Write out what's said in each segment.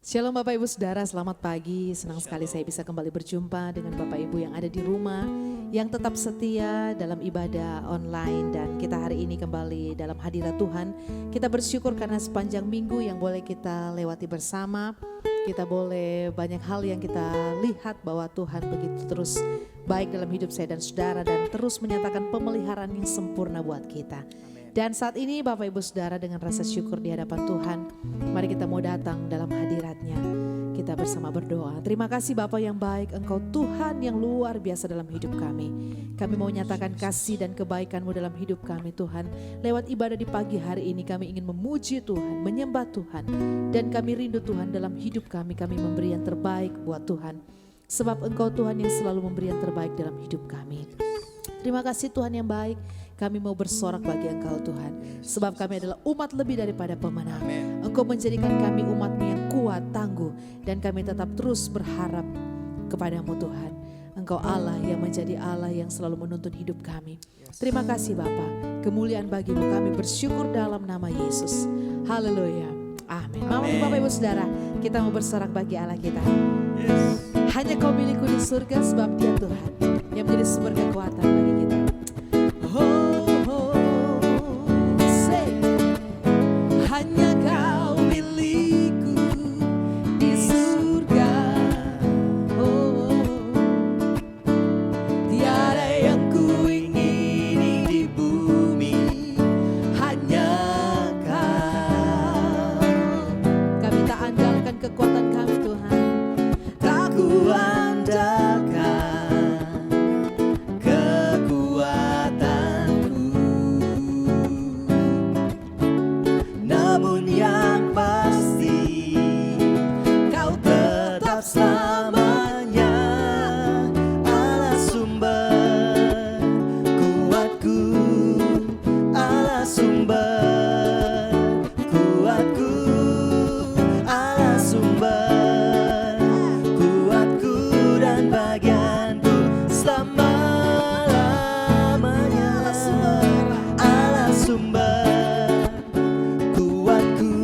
Shalom Bapak Ibu Saudara, selamat pagi. Senang sekali saya bisa kembali berjumpa dengan Bapak Ibu yang ada di rumah, yang tetap setia dalam ibadah online. Dan kita hari ini kembali dalam hadirat Tuhan. Kita bersyukur karena sepanjang minggu yang boleh kita lewati bersama. Kita boleh banyak hal yang kita lihat bahwa Tuhan begitu terus baik dalam hidup saya dan saudara. Dan terus menyatakan pemeliharaan yang sempurna buat kita. Dan saat ini Bapak Ibu Saudara dengan rasa syukur di hadapan Tuhan, mari kita mau datang dalam hadirat-Nya. Kita bersama berdoa. Terima kasih Bapa yang baik, Engkau Tuhan yang luar biasa dalam hidup kami. Kami mau nyatakan kasih dan kebaikan-Mu dalam hidup kami Tuhan. Lewat ibadah di pagi hari ini kami ingin memuji Tuhan, menyembah Tuhan. Dan kami rindu Tuhan dalam hidup kami memberi yang terbaik buat Tuhan. Sebab Engkau Tuhan yang selalu memberi yang terbaik dalam hidup kami. Terima kasih Tuhan yang baik. Kami mau bersorak bagi Engkau Tuhan. Sebab kami adalah umat lebih daripada pemenang. Engkau menjadikan kami umat-Mu yang kuat, tangguh. Dan kami tetap terus berharap kepada-Mu Tuhan. Engkau Allah yang menjadi Allah yang selalu menuntun hidup kami. Terima kasih Bapa. Kemuliaan bagi-Mu kami bersyukur dalam nama Yesus. Haleluya. Amin. Mari Bapak Ibu Saudara, kita mau bersorak bagi Allah kita. Hanya Kau milikku di surga sebab Dia Tuhan yang menjadi sumber kekuatan bagi kita. Hanya Kau milikku di surga. Tiada yang ku ingini di bumi, hanya Kau. Kami tak andalkan kekuatan kami Tuhan, tak ku andalkan kekuatanku, namun yang pasti Kau tetap selamanya Allah sumber kuatku, Allah sumber kuatku, Allah sumber kuatku dan bagianku selama-lamanya. Allah sumber kuatku,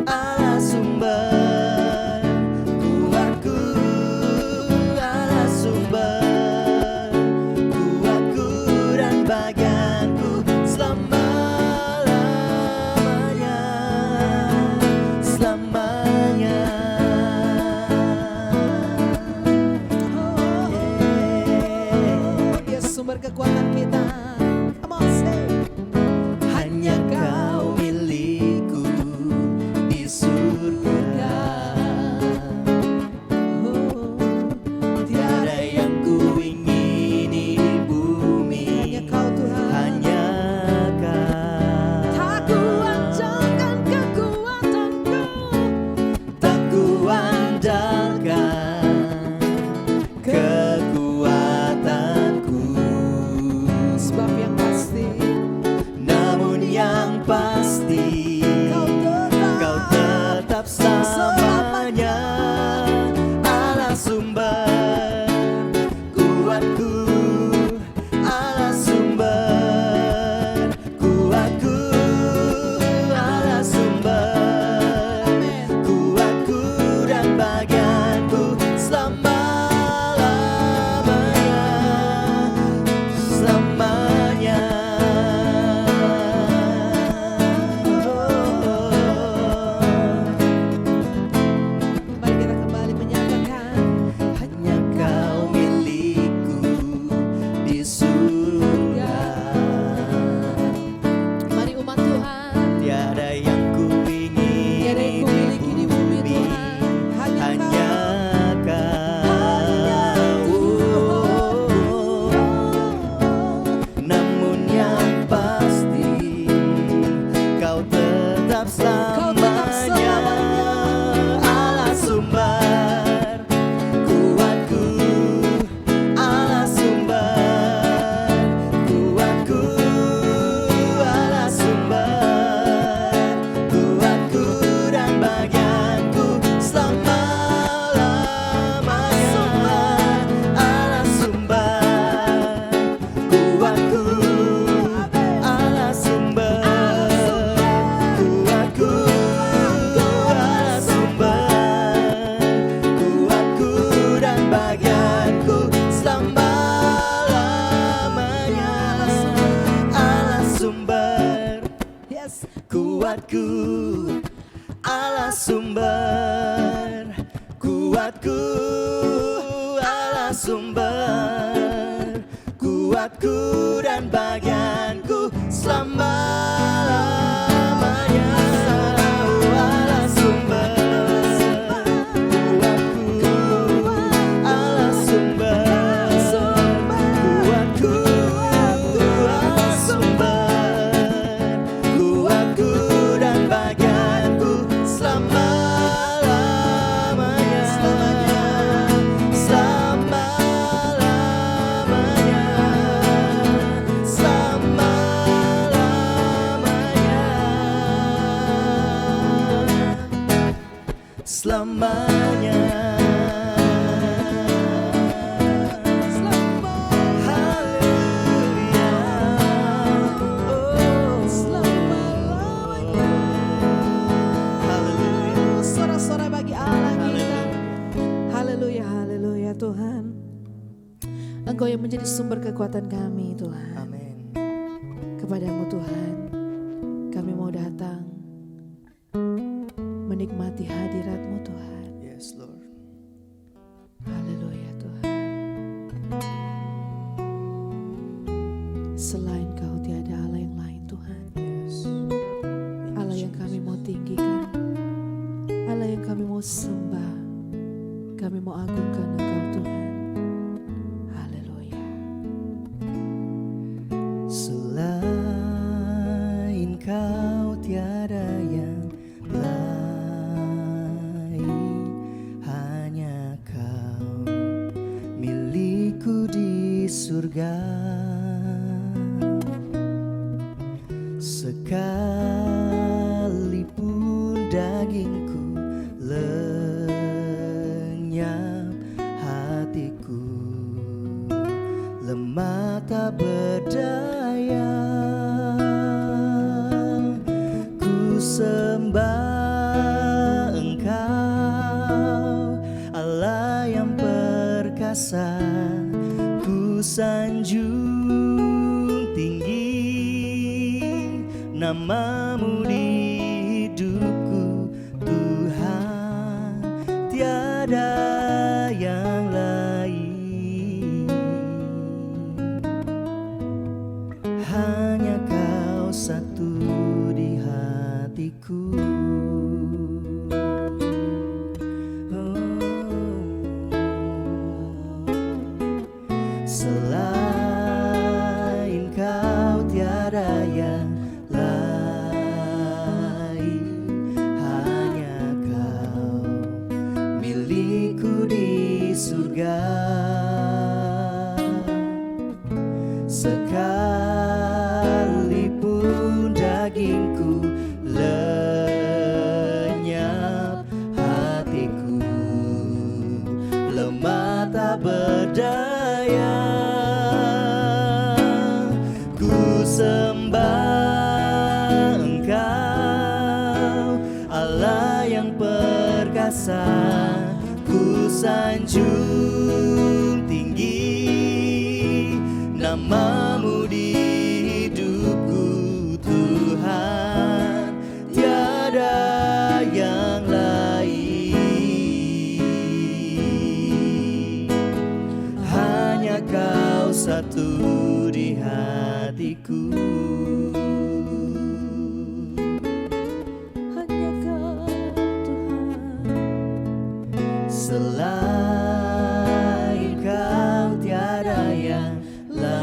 Allah sumber kuatku, Allah sumber kuatku dan bagianku selama-lamanya, selamanya. Dia sumber kekuatan kita. Come on, say. Hanya Kau milikku di surga. Tiada yang ku ingini di bumi, hanya Kau Tuhan, hanya Kau. Tak ku andalkan kekuatanku, tak ku andalkan kekuatanku, sebab yang pasti, namun yang pasti Kau tetap selamanya Allah sumber kuatku, Allah sumber kuatku, Allah sumber kuatku dan bagianku selama-lamanya, selamanya. Mari kita kembali menyatakan hanya Kau milikku kuatku, Allah sumber kuatku, Allah sumber kuatku dan bagianku selama-lamanya. Allah sumber kuatku, Allah sumber kuatku, Allah sumber kuatku dan bagianku selama-lamanya. Selama-lamanya, selama-lamanya, selamanya. Haleluya, oh Selama-lamanya. haleluya. Sorak-sorak bagi Allah kita. Haleluya, haleluya Tuhan. Engkau yang menjadi sumber kekuatan kami Tuhan. Amin. Kepadamu Tuhan, kami mau datang menikmati hadirat-Mu Tuhan. Yes Lord. Haleluya Tuhan. Selain Kau tiada Allah yang lain Tuhan. Yes. Allah yang kami mau tinggikan, Allah yang kami mau sembah, kami mau agungkan Engkau Tuhan. Haleluya. Selain Kau tiada yang lain, hanya Kau milikku di surga. Sekalipun dagingku lenyap, hatiku lemah tak berdaya. Ku sembah Engkau, Allah yang perkasa. Ku sanjung tinggi namamu di hidupku, Tuhan, tiada yang lain. Hanya Kau satu di hatiku. Selain Kau tiada yang lain, hanya Kau milikku di surga. Sekalipun dagingku lenyap, hatiku lemah tak berdaya. Ku sembah Engkau, Allah yang perkasa. Ku sanjung tinggi namamu di hidupku, Tuhan, tiada yang lain. Hanya Kau satu di hatiku. Hanya Kau Tuhan. Selain Kau tiada yang lain,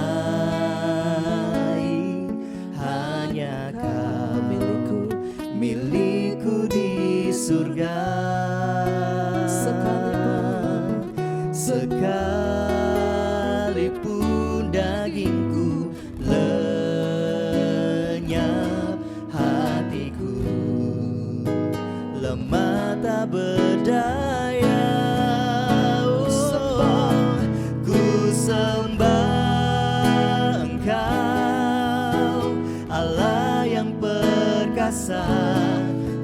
hanya Kau milikku di surga. Sekalipun dagingku lenyap, hatiku lemah tak berdaya. Ku sembah Engkau, Allah yang perkasa.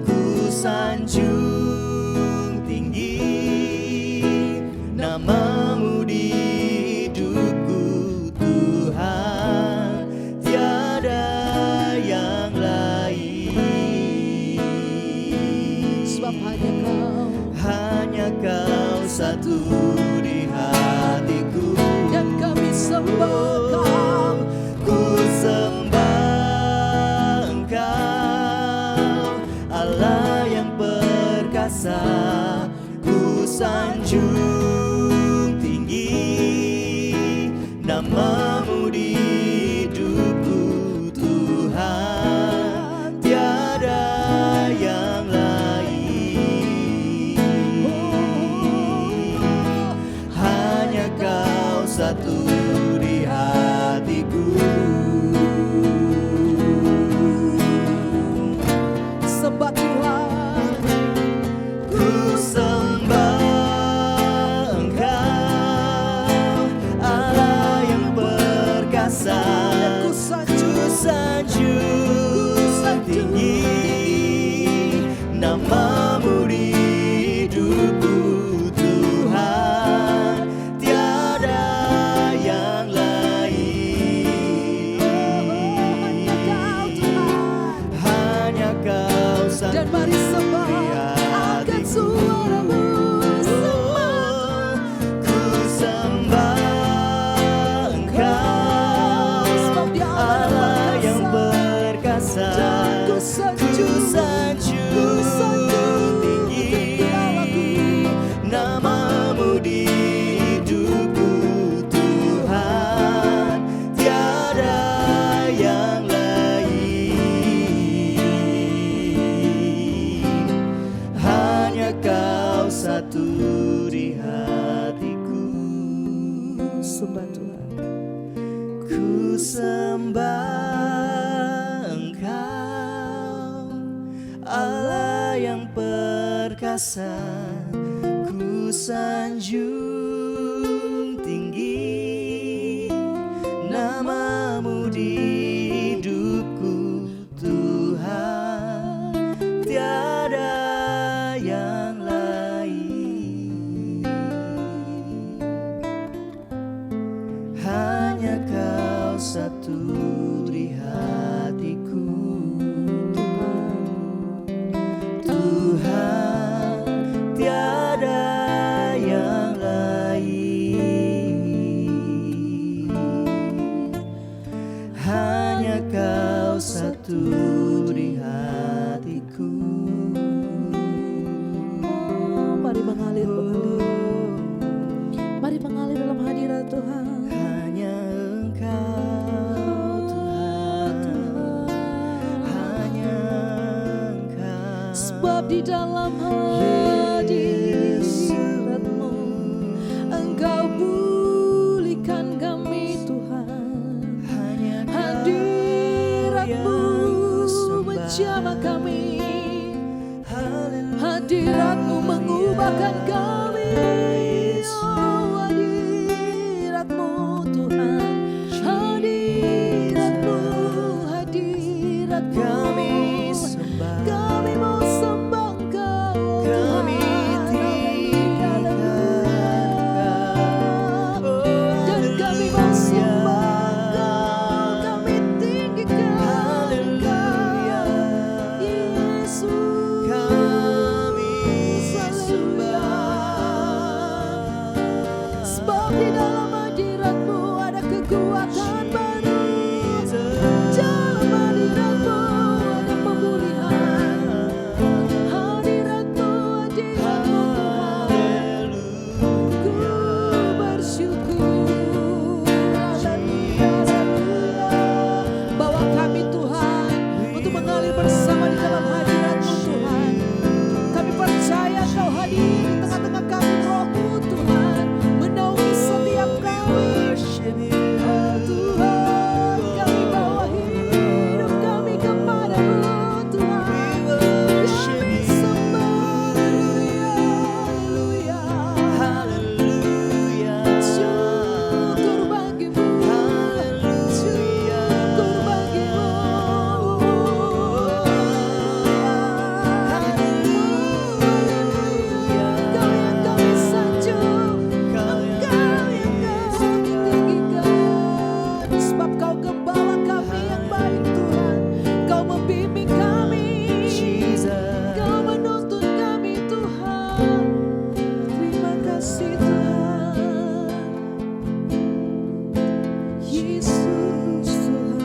Ku sanjung tinggi namamu di hidupku, Tuhan, tiada yang lain. namamu di hidupku Tuhan, tiada yang lain. Hanya Kau satu di hatiku. Sembah Tuhan, Ku sembah Engkau, Allah yang perkasa. ku Sanjung tinggi namamu di hidupku Tuhan, tiada yang lain. Hanya Kau satu dan mari sembah, di angkat hatiku. suaramu, sembah. Ku sembah Engkau, Sebab Dia Allah yang perkasa. perkasa. Ku Sanjung tinggi namamu di hidupku Tuhan, tiada yang lain. Hanya Kau satu di hatiku. Sembah Tuhan. Ku sembah Engkau, Allah yang perkasa. Ku sanjung tinggi namamu di hidupku Tuhan, tiada yang lain. Hanya Kau satu di hatiku Tuhan, tiada yang lain. Hanya Kau satu di hatiku. Mari mengalir, mari mengalir dalam hadirat Tuhan. Hanya Engkau Tuhan, hanya Engkau. Sebab di dalam hadirat-Mu Engkau pulihkan kami Tuhan. Hanya Kau Hadirat-Mu yang kusembah. menjamah kami. Haleluya. Hadirat-Mu mengubahkan kami. Oh, hadirat-Mu Tuhan. Hadirat-Mu, hadirat-Mu. Kami sembah, Kami mau sembah Engkau kami Tuhan. tinggikan Kau. Dan kami mau sembah Engkau, kami tinggikan Haleluya. Engkau, Yesus. Kami sembah. Sebab di dalam hadirat-Mu ada kekuatan baru. Dalam hadirat-Mu ada pemulihan. Hadirat-Mu, hadirat-Mu Tuhan. Ku bersyukur. Haleluya, haleluya. Bawa kami Tuhan untuk mengalir bersama di dalam hadirat-Mu Tuhan. Kami percaya Kau hadir di tengah-tengah kami, Roh-Mu Tuhan, menaungi setiap kami. Oh Tuhan, kami bawa hidup kami kepadamu Tuhan. Kami sembah, haleluya, haleluya. Syukur bagimu, syukur bagimu. Haleluya, Kau yang kami sanjung, Engkau yang kami tinggikan. Sebab Kau gembala kami yang baik Tuhan. Kau membimbing kami, Kau menuntun kami Tuhan. Terima kasih Tuhan, Yesus Tuhan.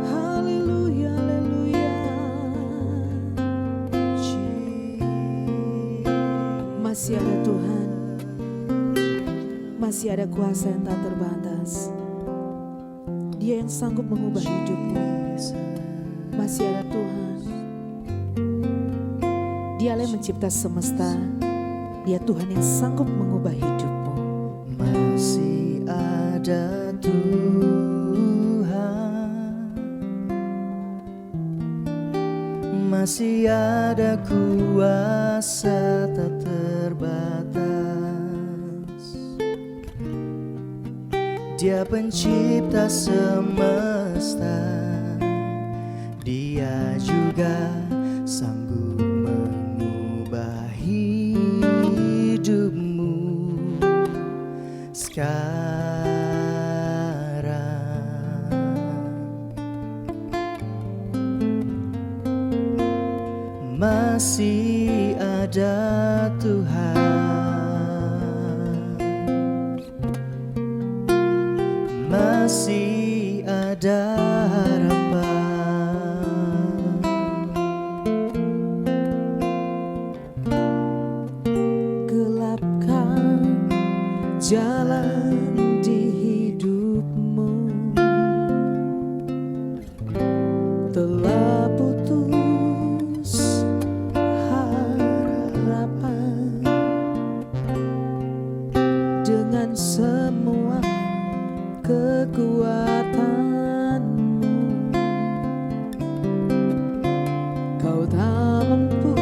Haleluya, haleluya. Masih ada Tuhan, Masih ada kuasa yang tak terbatas. Dia yang sanggup mengubah hidupmu. Masih ada Tuhan. Dialah yang mencipta semesta. Dia Tuhan yang sanggup mengubah hidupmu. Masih ada Tuhan, masih ada kuasa tak terbatas. Dia pencipta semesta, Dia juga sanggup mengubah hidupmu sekarang. Masih ada Tuhan, masih ada harapan. Gelapkan jalan di hidupmu, telah putus harapan. Dengan semua kekuatanmu, kau tak mampu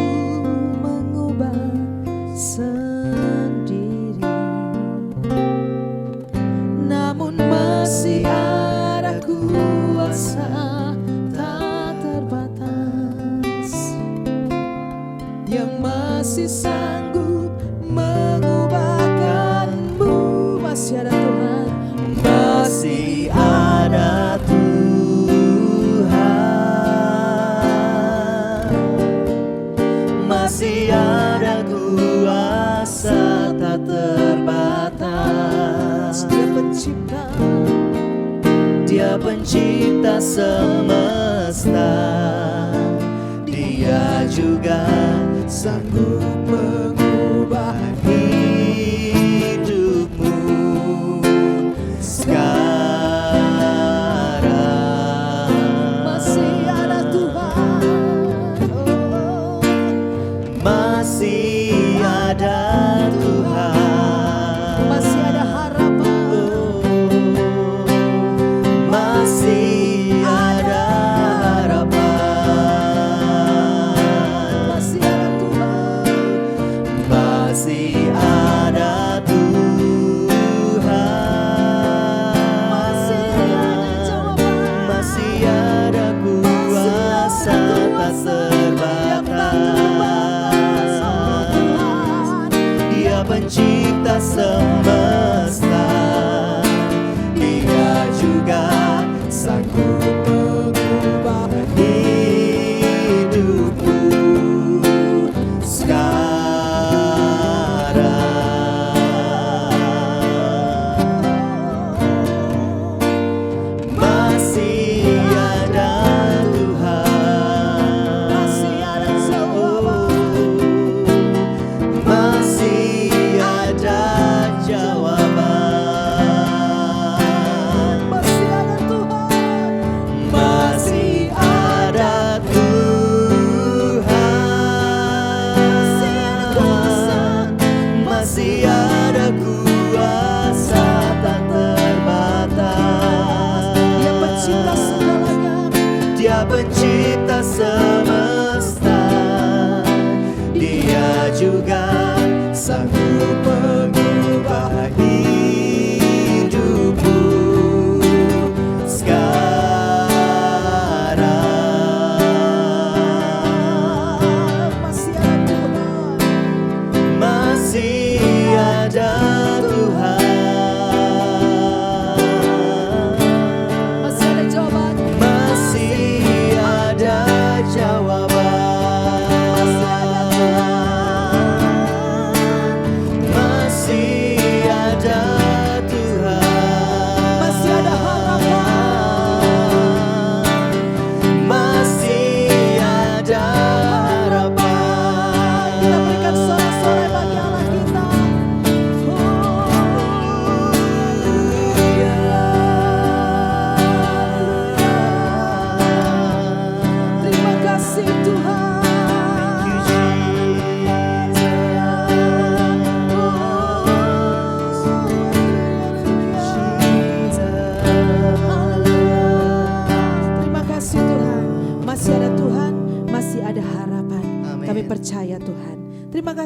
mengubah sendiri. Namun masih ada kuasa tak terbatas yang masih sanggup mengubahkanmu. Masih ada Tuhan. Masih ada Tuhan, masih ada kuasa tak terbatas. Dia pencipta semesta, Dia juga sanggup mengubah hidupmu sekarang. Masih ada Tuhan. Oh. Masih ada Tuhan, Masih ada harapan. masih ada harapan. Masih ada Tuhan.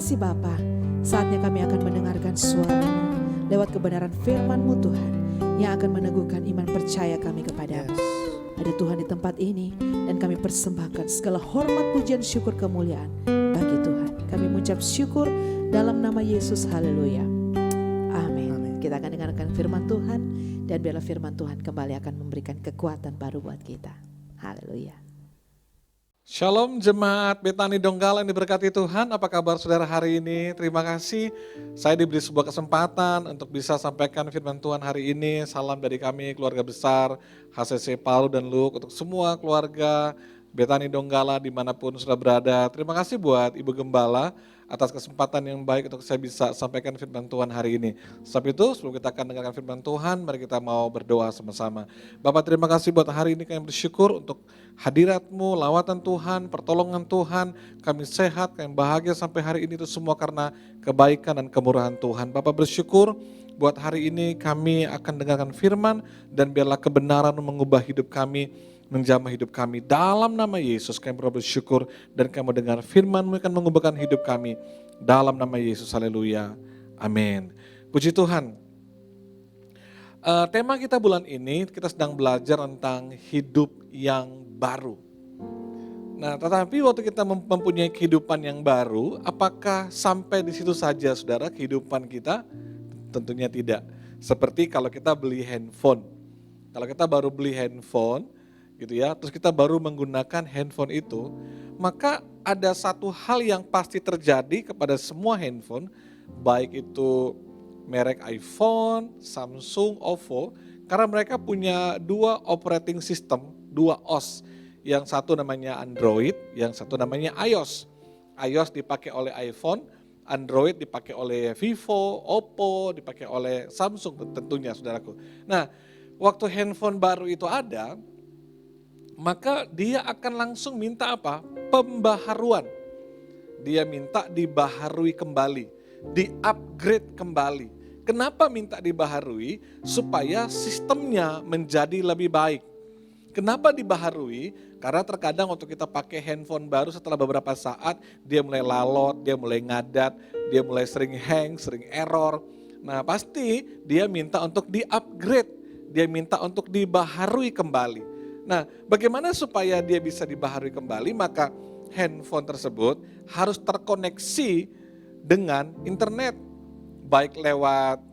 kasih Bapa. Saatnya kami akan mendengarkan suara-Mu lewat kebenaran firman-Mu Tuhan, yang akan meneguhkan iman percaya kami kepadamu. Ada Tuhan di tempat ini, dan kami persembahkan segala hormat, pujian, syukur, kemuliaan bagi Tuhan. Kami mengucap syukur dalam nama Yesus. Haleluya. Amin. Kita akan dengarkan firman Tuhan, dan biarlah firman Tuhan kembali akan memberikan kekuatan baru buat kita. Haleluya. Shalom jemaat Betani Donggala yang diberkati Tuhan, apa kabar saudara hari ini? Terima kasih saya diberi sebuah kesempatan untuk bisa sampaikan firman Tuhan hari ini. Salam dari kami keluarga besar HCC Palu dan Luk, untuk semua keluarga Betani Donggala dimanapun sudah berada. Terima kasih buat Ibu Gembala atas kesempatan yang baik untuk saya bisa sampaikan firman Tuhan hari ini. Sebab itu sebelum kita akan dengarkan firman Tuhan, mari kita mau berdoa sama-sama. Bapak, terima kasih buat hari ini, kami bersyukur untuk hadirat-Mu, lawatan Tuhan, pertolongan Tuhan. Kami sehat, kami bahagia sampai hari ini, itu semua karena kebaikan dan kemurahan Tuhan. Bapak bersyukur buat hari ini kami akan dengarkan firman, dan biarlah kebenaran mengubah hidup kami, menjamah hidup kami. Dalam nama Yesus kami bersyukur, dan kami dengar firman-Mu akan mengubahkan hidup kami. Dalam nama Yesus, haleluya, amin. Puji Tuhan. Tema kita bulan ini, kita sedang belajar tentang hidup yang baru. Nah, tetapi waktu kita mempunyai kehidupan yang baru, apakah sampai di situ saja saudara kehidupan kita? Tentunya tidak. Seperti kalau kita beli handphone. Kalau kita baru beli handphone, gitu ya, terus kita baru menggunakan handphone itu, maka ada satu hal yang pasti terjadi kepada semua handphone, baik itu merek iPhone, Samsung, OVO, karena mereka punya dua operating system, dua OS, yang satu namanya Android, yang satu namanya iOS. iOS dipakai oleh iPhone, Android dipakai oleh Vivo, Oppo, dipakai oleh Samsung tentunya saudaraku. Nah, waktu handphone baru itu ada, maka dia akan langsung minta apa? Pembaharuan. Dia minta dibaharui kembali, di-upgrade kembali. Kenapa minta dibaharui? Supaya sistemnya menjadi lebih baik. Kenapa dibaharui? Karena terkadang waktu kita pakai handphone baru, setelah beberapa saat dia mulai lalot, dia mulai ngadat, dia mulai sering hang, sering error. Nah, pasti dia minta untuk di-upgrade, dia minta untuk dibaharui kembali. Nah, bagaimana supaya dia bisa dibaharui kembali? Maka handphone tersebut harus terkoneksi dengan internet, baik lewat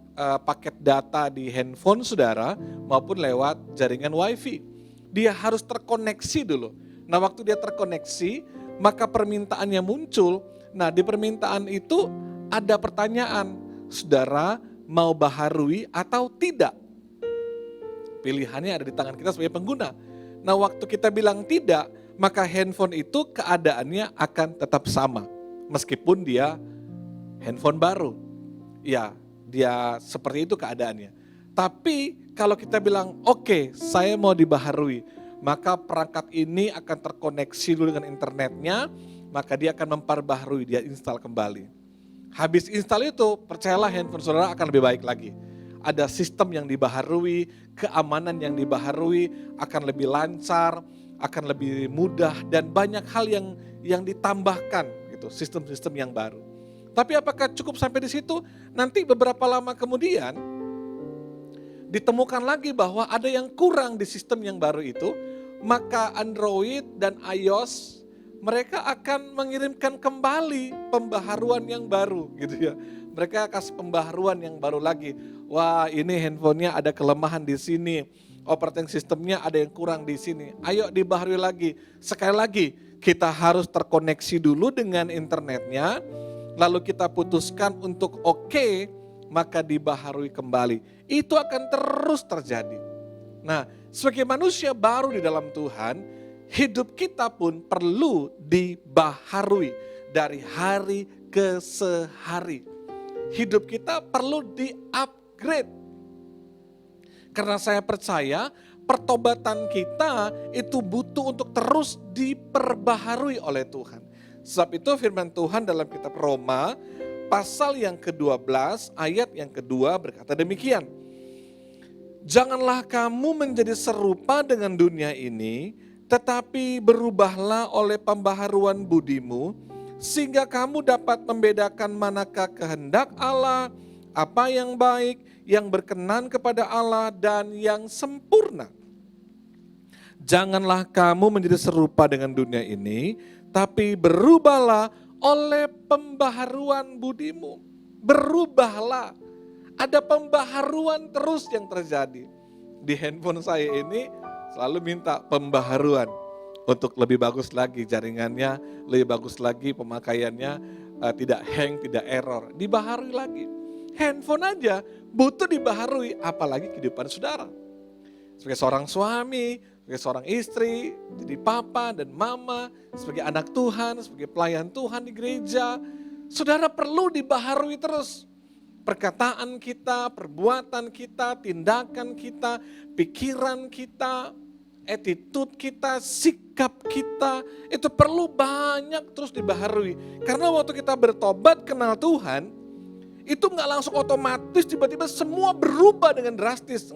paket data di handphone saudara maupun lewat jaringan wifi. Dia harus terkoneksi dulu. Nah, waktu dia terkoneksi, maka permintaannya muncul. Nah, di permintaan itu ada pertanyaan, saudara mau baharui atau tidak? Pilihannya ada di tangan kita sebagai pengguna. Nah, waktu kita bilang tidak, maka handphone itu keadaannya akan tetap sama. Meskipun dia handphone baru. Ya, dia seperti itu keadaannya. Tapi kalau kita bilang, oke, saya mau dibaharui, maka perangkat ini akan terkoneksi dulu dengan internetnya, maka dia akan memperbaharui, dia install kembali. Habis install itu, percayalah handphone saudara akan lebih baik lagi. Ada sistem yang dibaharui, keamanan yang dibaharui, akan lebih lancar, akan lebih mudah, dan banyak hal yang ditambahkan gitu, sistem-sistem yang baru. Tapi apakah cukup sampai di situ? Nanti beberapa lama kemudian ditemukan lagi bahwa ada yang kurang di sistem yang baru itu, maka Android dan iOS mereka akan mengirimkan kembali pembaharuan yang baru gitu ya. Mereka kasih pembaharuan yang baru lagi. Wah, ini handphonenya ada kelemahan di sini. Operating sistemnya ada yang kurang di sini. Ayo dibaharui lagi. Sekali lagi, kita harus terkoneksi dulu dengan internetnya. Lalu kita putuskan untuk oke, maka dibaharui kembali. Itu akan terus terjadi. Nah, sebagai manusia baru di dalam Tuhan, hidup kita pun perlu dibaharui dari hari ke sehari. Hidup kita perlu di-upgrade. Karena saya percaya pertobatan kita itu butuh untuk terus diperbaharui oleh Tuhan. Sebab itu firman Tuhan dalam kitab Roma pasal yang ke-12 ayat yang kedua berkata demikian. Janganlah kamu menjadi serupa dengan dunia ini, tetapi berubahlah oleh pembaharuan budimu, sehingga kamu dapat membedakan manakah kehendak Allah, apa yang baik, yang berkenan kepada Allah, dan yang sempurna. Janganlah kamu menjadi serupa dengan dunia ini, tapi berubahlah oleh pembaharuan budimu. Berubahlah. Ada pembaharuan terus yang terjadi. Di handphone saya ini selalu minta pembaharuan. Untuk lebih bagus lagi jaringannya, lebih bagus lagi pemakaiannya, tidak hang, tidak error. Dibaharui lagi. Handphone aja butuh dibaharui, apalagi kehidupan saudara. Sebagai seorang suami, sebagai seorang istri, jadi papa dan mama, sebagai anak Tuhan, sebagai pelayan Tuhan di gereja, saudara perlu dibaharui terus. Perkataan kita, perbuatan kita, tindakan kita, pikiran kita, attitude kita, sikap kita, itu perlu banyak terus dibaharui. Karena waktu kita bertobat kenal Tuhan, itu nggak langsung otomatis tiba-tiba semua berubah dengan drastis.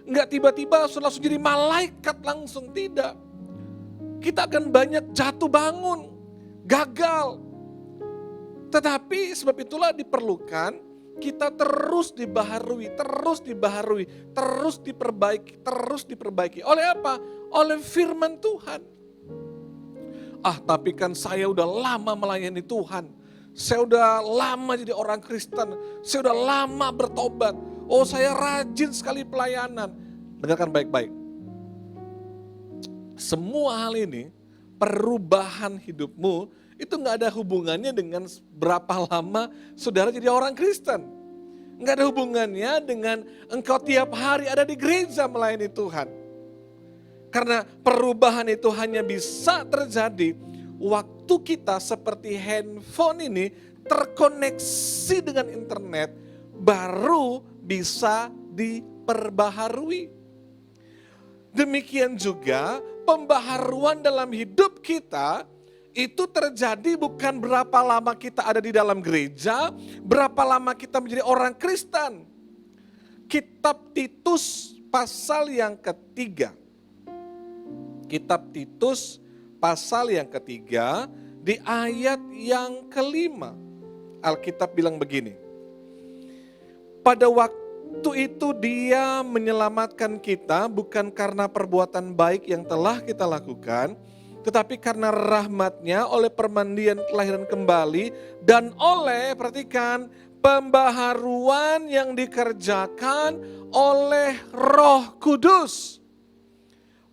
Enggak tiba-tiba langsung jadi malaikat langsung, tidak. Kita akan banyak jatuh bangun, gagal. Tetapi sebab itulah diperlukan kita terus dibaharui, terus diperbaiki. Oleh apa? Oleh firman Tuhan. Tapi kan saya udah lama melayani Tuhan. Saya udah lama jadi orang Kristen. Saya udah lama bertobat. Saya rajin sekali pelayanan. Dengarkan baik-baik. Semua hal ini, perubahan hidupmu, itu gak ada hubungannya dengan berapa lama saudara jadi orang Kristen. Gak ada hubungannya dengan engkau tiap hari ada di gereja melayani Tuhan. Karena perubahan itu hanya bisa terjadi waktu kita seperti handphone ini terkoneksi dengan internet, baru bisa diperbaharui. Demikian juga pembaharuan dalam hidup kita itu terjadi bukan berapa lama kita ada di dalam gereja, berapa lama kita menjadi orang Kristen. Kitab Titus pasal yang ketiga. Kitab Titus pasal yang ketiga di ayat yang kelima. Alkitab bilang begini. Pada waktu itu Dia menyelamatkan kita bukan karena perbuatan baik yang telah kita lakukan, tetapi karena rahmat-Nya oleh permandian kelahiran kembali dan oleh, perhatikan, pembaharuan yang dikerjakan oleh Roh Kudus.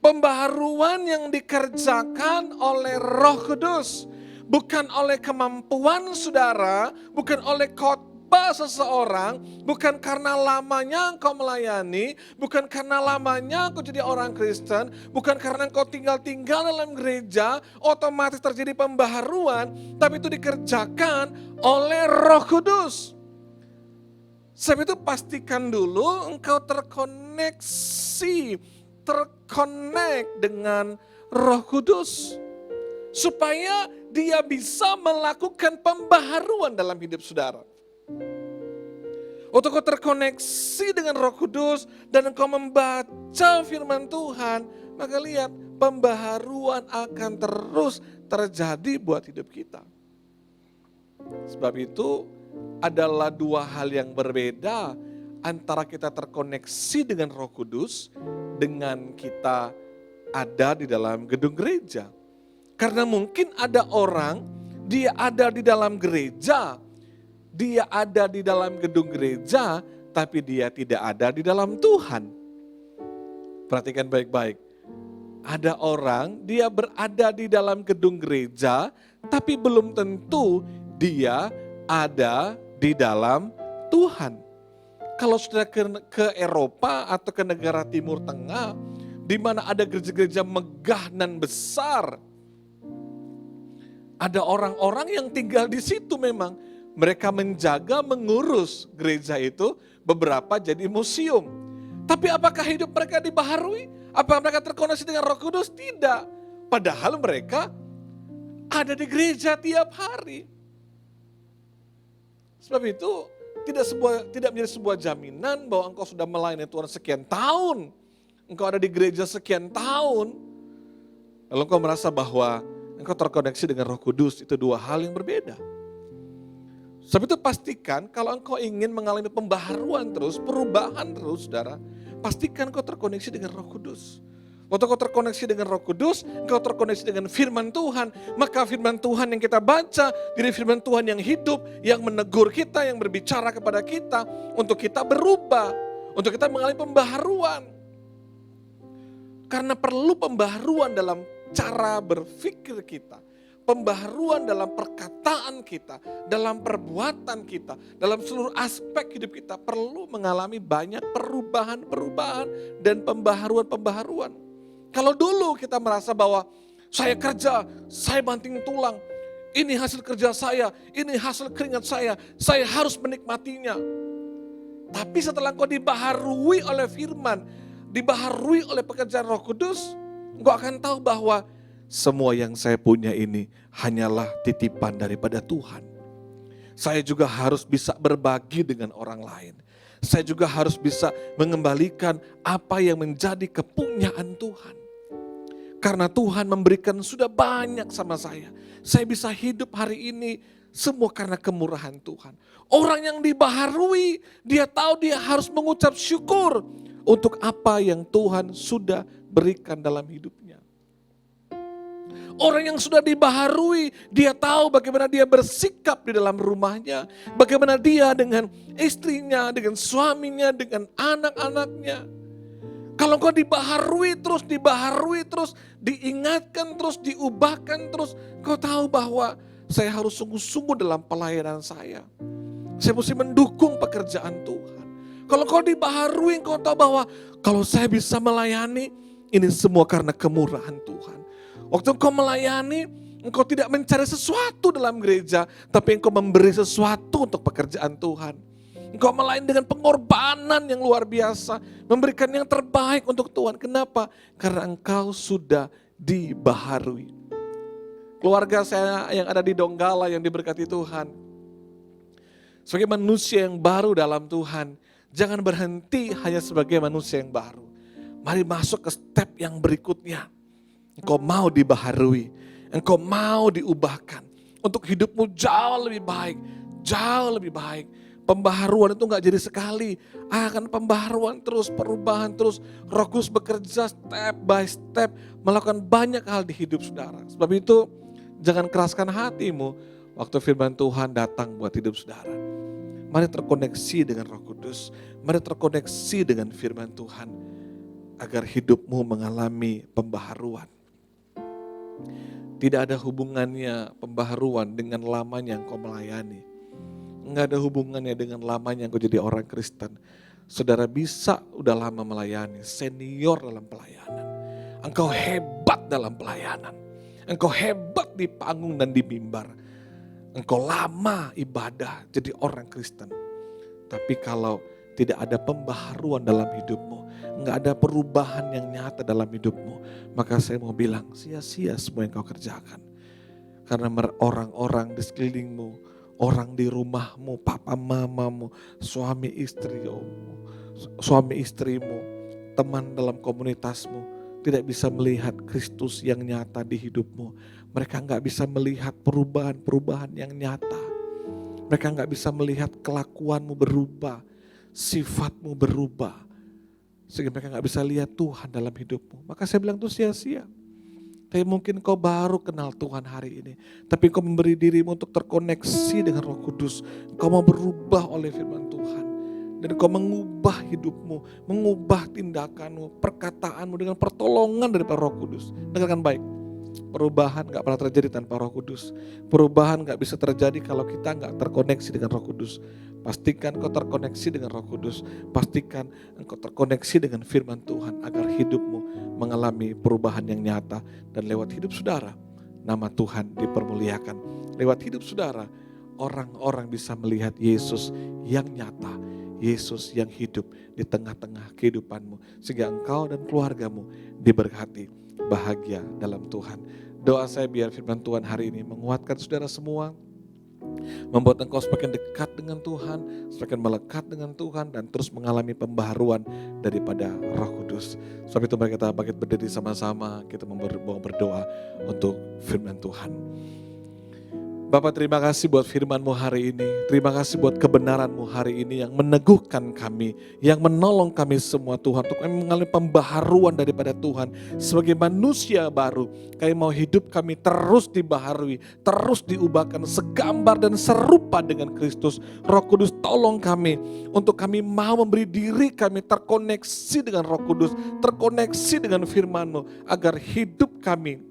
Pembaharuan yang dikerjakan oleh Roh Kudus. Bukan oleh kemampuan saudara, bukan oleh khotbah seseorang, bukan karena lamanya engkau melayani, bukan karena lamanya engkau jadi orang Kristen, bukan karena engkau tinggal dalam gereja, otomatis terjadi pembaharuan, tapi itu dikerjakan oleh Roh Kudus. Sebab itu pastikan dulu engkau terkoneksi, terkonek dengan Roh Kudus. Supaya Dia bisa melakukan pembaharuan dalam hidup saudara. Untuk kau terkoneksi dengan Roh Kudus dan engkau membaca firman Tuhan, maka lihat pembaharuan akan terus terjadi buat hidup kita. Sebab itu adalah dua hal yang berbeda antara kita terkoneksi dengan Roh Kudus dengan kita ada di dalam gedung gereja. Karena mungkin ada orang, dia ada di dalam gereja, dia ada di dalam gedung gereja, tapi dia tidak ada di dalam Tuhan. Perhatikan baik-baik. Ada orang, dia berada di dalam gedung gereja, tapi belum tentu dia ada di dalam Tuhan. Kalau sudah ke Eropa atau ke negara Timur Tengah, di mana ada gereja-gereja megah dan besar, ada orang-orang yang tinggal di situ memang. Mereka menjaga, mengurus gereja itu, beberapa jadi museum. Tapi apakah hidup mereka dibaharui? Apakah mereka terkoneksi dengan Roh Kudus? Tidak. Padahal mereka ada di gereja tiap hari. Sebab itu tidak menjadi sebuah jaminan bahwa engkau sudah melayani Tuhan sekian tahun. Engkau ada di gereja sekian tahun. Lalu engkau merasa bahwa engkau terkoneksi dengan Roh Kudus, itu dua hal yang berbeda. Sebab itu pastikan kalau engkau ingin mengalami pembaharuan terus, perubahan terus saudara, pastikan engkau terkoneksi dengan Roh Kudus. Waktu kau terkoneksi dengan Roh Kudus, engkau terkoneksi dengan firman Tuhan, maka firman Tuhan yang kita baca, jadi firman Tuhan yang hidup, yang menegur kita, yang berbicara kepada kita, untuk kita berubah, untuk kita mengalami pembaharuan. Karena perlu pembaharuan dalam cara berpikir kita, pembaharuan dalam perkataan kita, dalam perbuatan kita, dalam seluruh aspek hidup kita perlu mengalami banyak perubahan-perubahan dan pembaharuan-pembaharuan. Kalau dulu kita merasa bahwa saya kerja, saya banting tulang, ini hasil kerja saya, ini hasil keringat saya harus menikmatinya. Tapi setelah engkau dibaharui oleh firman, dibaharui oleh pekerjaan Roh Kudus, engkau akan tahu bahwa semua yang saya punya ini hanyalah titipan daripada Tuhan. Saya juga harus bisa berbagi dengan orang lain. Saya juga harus bisa mengembalikan apa yang menjadi kepunyaan Tuhan. Karena Tuhan memberikan sudah banyak sama saya. Saya bisa hidup hari ini semua karena kemurahan Tuhan. Orang yang dibaharui, dia tahu dia harus mengucap syukur untuk apa yang Tuhan sudah berikan dalam hidupnya. Orang yang sudah dibaharui, dia tahu bagaimana dia bersikap di dalam rumahnya. Bagaimana dia dengan istrinya, dengan suaminya, dengan anak-anaknya. Kalau kau dibaharui terus, diingatkan terus, diubahkan terus, kau tahu bahwa saya harus sungguh-sungguh dalam pelayanan saya. Saya mesti mendukung pekerjaan Tuhan. Kalau kau dibaharui, kau tahu bahwa kalau saya bisa melayani, ini semua karena kemurahan Tuhan. Waktu engkau melayani, engkau tidak mencari sesuatu dalam gereja, tapi engkau memberi sesuatu untuk pekerjaan Tuhan. Engkau melayani dengan pengorbanan yang luar biasa, memberikan yang terbaik untuk Tuhan. Kenapa? Karena engkau sudah dibaharui. Keluarga saya yang ada di Donggala yang diberkati Tuhan, sebagai manusia yang baru dalam Tuhan, jangan berhenti hanya sebagai manusia yang baru. Mari masuk ke step yang berikutnya. Engkau mau dibaharui, engkau mau diubahkan untuk hidupmu jauh lebih baik, jauh lebih baik. Pembaharuan itu gak jadi sekali, akan pembaharuan terus, perubahan terus. Roh Kudus bekerja step by step, melakukan banyak hal di hidup saudara. Sebab itu jangan keraskan hatimu waktu firman Tuhan datang buat hidup saudara. Mari terkoneksi dengan Roh Kudus, mari terkoneksi dengan firman Tuhan, agar hidupmu mengalami pembaharuan. Tidak ada hubungannya pembaharuan dengan lamanya engkau melayani. Enggak ada hubungannya dengan lamanya engkau jadi orang Kristen. Saudara bisa udah lama melayani, senior dalam pelayanan. Engkau hebat dalam pelayanan. Engkau hebat di panggung dan di mimbar. Engkau lama ibadah jadi orang Kristen. Tapi kalau tidak ada pembaharuan dalam hidupmu, enggak ada perubahan yang nyata dalam hidupmu, maka saya mau bilang sia-sia semua yang kau kerjakan. Karena orang-orang di sekelilingmu, orang di rumahmu, papa mamamu, suami istrimu, teman dalam komunitasmu tidak bisa melihat Kristus yang nyata di hidupmu. Mereka gak bisa melihat perubahan-perubahan yang nyata. Mereka gak bisa melihat kelakuanmu berubah, sifatmu berubah. Sehingga mereka gak bisa lihat Tuhan dalam hidupmu. Maka saya bilang itu sia-sia. Tapi mungkin kau baru kenal Tuhan hari ini. Tapi kau memberi dirimu untuk terkoneksi dengan Roh Kudus. Kau mau berubah oleh firman Tuhan. Dan kau mengubah hidupmu, mengubah tindakanmu, perkataanmu dengan pertolongan daripada Roh Kudus. Dengarkan baik. Perubahan gak pernah terjadi tanpa Roh Kudus. Perubahan gak bisa terjadi kalau kita gak terkoneksi dengan Roh Kudus. Pastikan kau terkoneksi dengan Roh Kudus. Pastikan engkau terkoneksi dengan firman Tuhan agar hidupmu mengalami perubahan yang nyata. Dan lewat hidup saudara, nama Tuhan dipermuliakan. Lewat hidup saudara, orang-orang bisa melihat Yesus yang nyata. Yesus yang hidup di tengah-tengah kehidupanmu. Sehingga engkau dan keluargamu diberkati, bahagia dalam Tuhan. Doa saya biar firman Tuhan hari ini menguatkan saudara semua. membuat engkau semakin dekat dengan Tuhan, semakin melekat dengan Tuhan, dan terus mengalami pembaharuan daripada Roh Kudus. Sebab itu mari kita bangkit berdiri sama-sama, kita mau berdoa untuk firman Tuhan. Bapak, terima kasih buat firman-Mu hari ini. Terima kasih buat kebenaran-Mu hari ini yang meneguhkan kami, yang menolong kami semua Tuhan, untuk kami mengalami pembaharuan daripada Tuhan. Sebagai manusia baru, kami mau hidup kami terus dibaharui, terus diubahkan segambar dan serupa dengan Kristus. Roh Kudus, tolong kami untuk kami mau memberi diri kami terkoneksi dengan Roh Kudus, terkoneksi dengan firman-Mu, agar hidup kami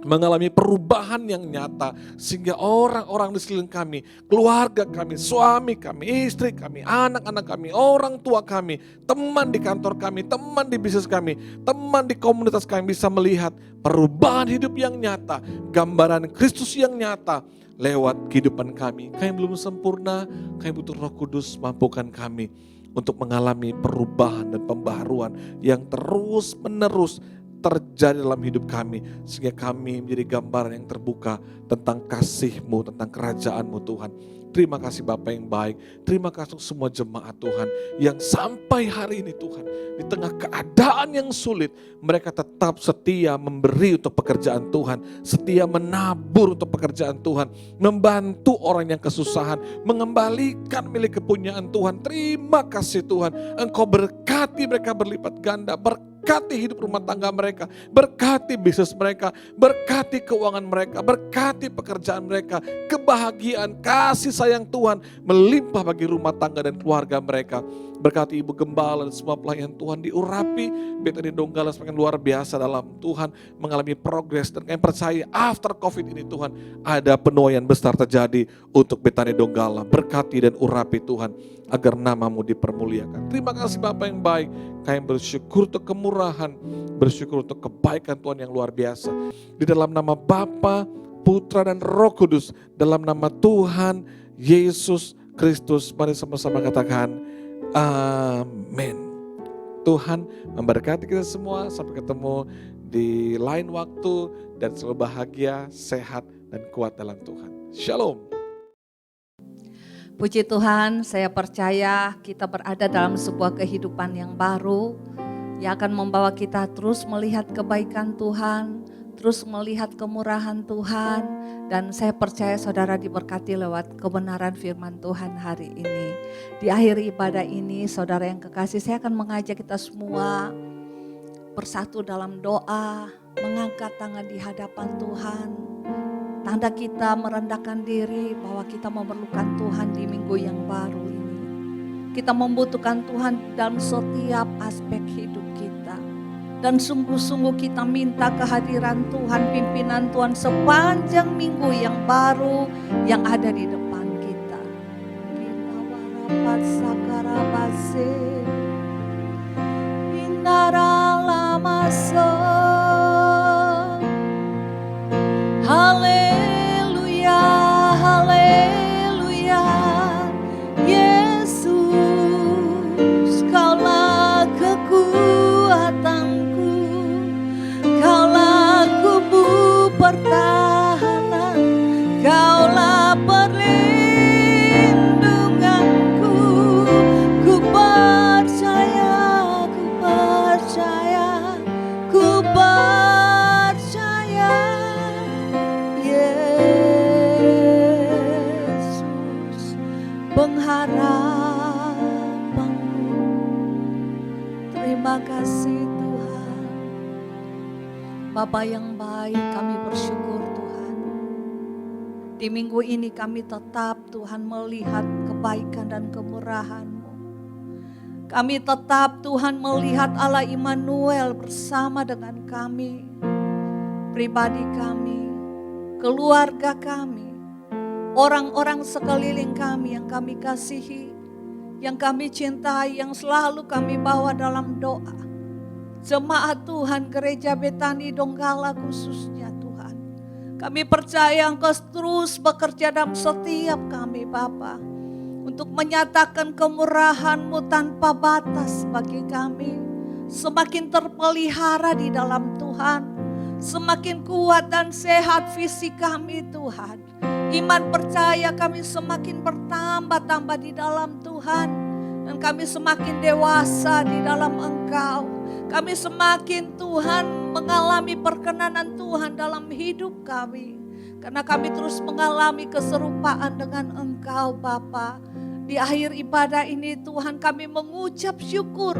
mengalami perubahan yang nyata, sehingga orang-orang di sekeliling kami, keluarga kami, suami kami, istri kami, anak-anak kami, orang tua kami, teman di kantor kami, teman di bisnis kami, teman di komunitas kami bisa melihat perubahan hidup yang nyata, gambaran Kristus yang nyata lewat kehidupan kami. Kami belum sempurna, kami butuh Roh Kudus, mampukan kami untuk mengalami perubahan dan pembaharuan yang terus menerus terjadi dalam hidup kami, sehingga kami menjadi gambaran yang terbuka tentang kasih-Mu, tentang kerajaan-Mu Tuhan. Terima kasih Bapa yang baik, terima kasih semua jemaat Tuhan yang sampai hari ini Tuhan, di tengah keadaan yang sulit, mereka tetap setia memberi untuk pekerjaan Tuhan, setia menabur untuk pekerjaan Tuhan, membantu orang yang kesusahan, mengembalikan milik kepunyaan Tuhan. Terima kasih Tuhan, Engkau berkati mereka berlipat ganda, berkati hidup rumah tangga mereka, berkati bisnis mereka, berkati keuangan mereka, berkati pekerjaan mereka, kebahagiaan, kasih sayang Tuhan melimpah bagi rumah tangga dan keluarga mereka. Berkati Ibu Gembala dan semua pelayan Tuhan diurapi, Betani Donggala semakin luar biasa dalam Tuhan, mengalami progres, dan kami percaya after COVID ini Tuhan, ada penuaian besar terjadi untuk Betani Donggala. Berkati dan urapi Tuhan, agar nama-Mu dipermuliakan. Terima kasih Bapa yang baik, kami bersyukur untuk kemurahan, bersyukur untuk kebaikan Tuhan yang luar biasa. Di dalam nama Bapa, Putra dan Roh Kudus, dalam nama Tuhan Yesus Kristus, mari sama-sama katakan amin. Tuhan memberkati kita semua, sampai ketemu di lain waktu, dan selalu bahagia, sehat, dan kuat dalam Tuhan. Shalom. Puji Tuhan, saya percaya kita berada dalam sebuah kehidupan yang baru yang akan membawa kita terus melihat kebaikan Tuhan, terus melihat kemurahan Tuhan, dan saya percaya saudara diberkati lewat kebenaran firman Tuhan hari ini. Di akhir ibadah ini, saudara yang kekasih, saya akan mengajak kita semua bersatu dalam doa, mengangkat tangan di hadapan Tuhan. Tanda kita merendahkan diri bahwa kita memerlukan Tuhan di minggu yang baru ini. Kita membutuhkan Tuhan dalam setiap aspek hidup kita. Dan sungguh-sungguh kita minta kehadiran Tuhan, pimpinan Tuhan sepanjang minggu yang baru yang ada di depan kita. Kita warapat sakarabase, indaralamaso. Haleluya, haleluya, Yesus, Kaulah kekuatanku, Kaulah kubu pertahanan, Kaulah perlindunganku. Ku percaya, ku percaya, ku percaya, Yesus, pengharapanku. Terima kasih Tuhan. Bapa yang baik, kami bersyukur Tuhan. Di minggu ini kami tetap Tuhan melihat kebaikan dan kemurahan-Mu. Kami tetap Tuhan melihat Allah Immanuel bersama dengan kami, pribadi kami, keluarga kami, orang-orang sekeliling kami yang kami kasihi, yang kami cintai, yang selalu kami bawa dalam doa. Jemaat Tuhan, Gereja Betani Donggala khususnya Tuhan. Kami percaya Engkau terus bekerja dalam setiap kami Bapa, untuk menyatakan kemurahan-Mu tanpa batas bagi kami. Semakin terpelihara di dalam Tuhan, semakin kuat dan sehat fisik kami Tuhan. Iman percaya kami semakin bertambah-tambah di dalam Tuhan. Dan kami semakin dewasa di dalam Engkau. Kami semakin Tuhan mengalami perkenanan Tuhan dalam hidup kami. Karena kami terus mengalami keserupaan dengan Engkau Bapa. Di akhir ibadah ini Tuhan kami mengucap syukur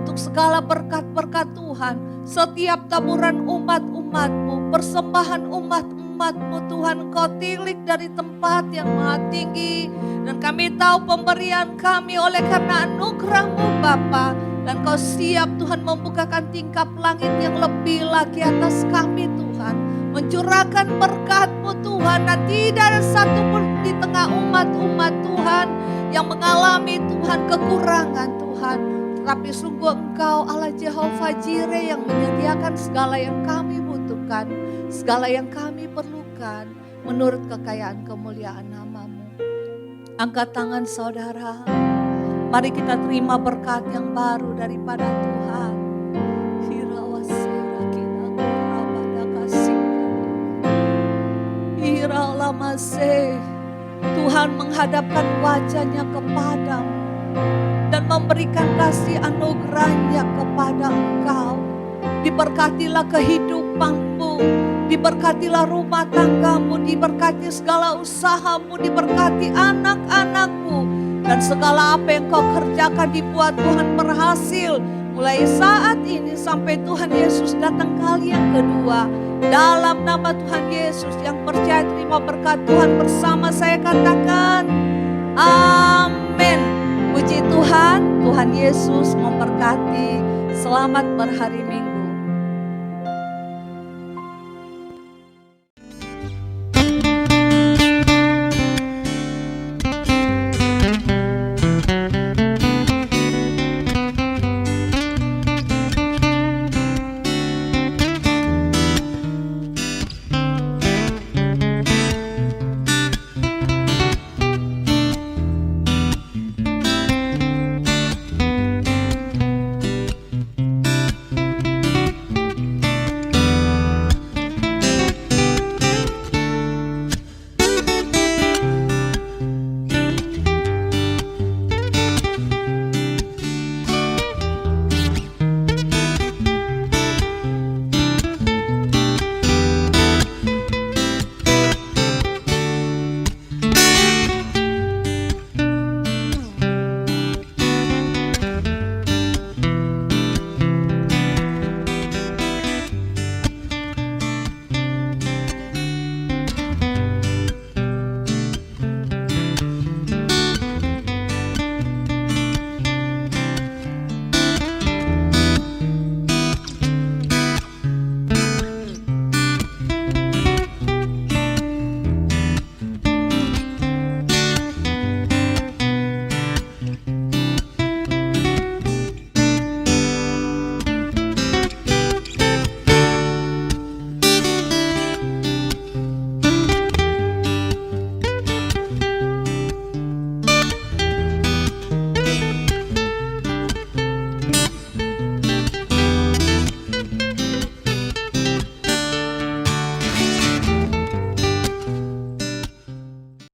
untuk segala berkat-berkat Tuhan. Setiap taburan umat-umat-Mu, persembahan umat-umat-Mu Tuhan, Engkau tilik dari tempat yang maha tinggi. Dan kami tahu pemberian kami oleh karena anugerah-Mu Bapa. Dan Kau siap Tuhan membukakan tingkap langit yang lebih lagi atas kami Tuhan. Mencurahkan berkat-Mu Tuhan. Dan tidak ada satu pun di tengah umat-umat Tuhan yang mengalami Tuhan kekurangan Tuhan. Tetapi sungguh Engkau Allah Jehovah Jireh yang menyediakan segala yang kami butuhkan. Segala yang kami perlukan menurut kekayaan kemuliaan nama-Mu. Angkat tangan saudara. Mari kita terima berkat yang baru daripada Tuhan. Tuhan menghadapkan wajahnya kepadamu dan memberikan kasih anugerahnya kepada engkau. Diberkatilah kehidupanmu, diberkatilah rumah tanggamu, diberkati segala usahamu, diberkati anak-anakmu. Dan segala apa yang kau kerjakan dibuat Tuhan berhasil. Mulai saat ini sampai Tuhan Yesus datang kali yang kedua. Dalam nama Tuhan Yesus yang percaya terima berkat Tuhan bersama saya katakan amin. Puji Tuhan, Tuhan Yesus memberkati. Selamat berhari Minggu.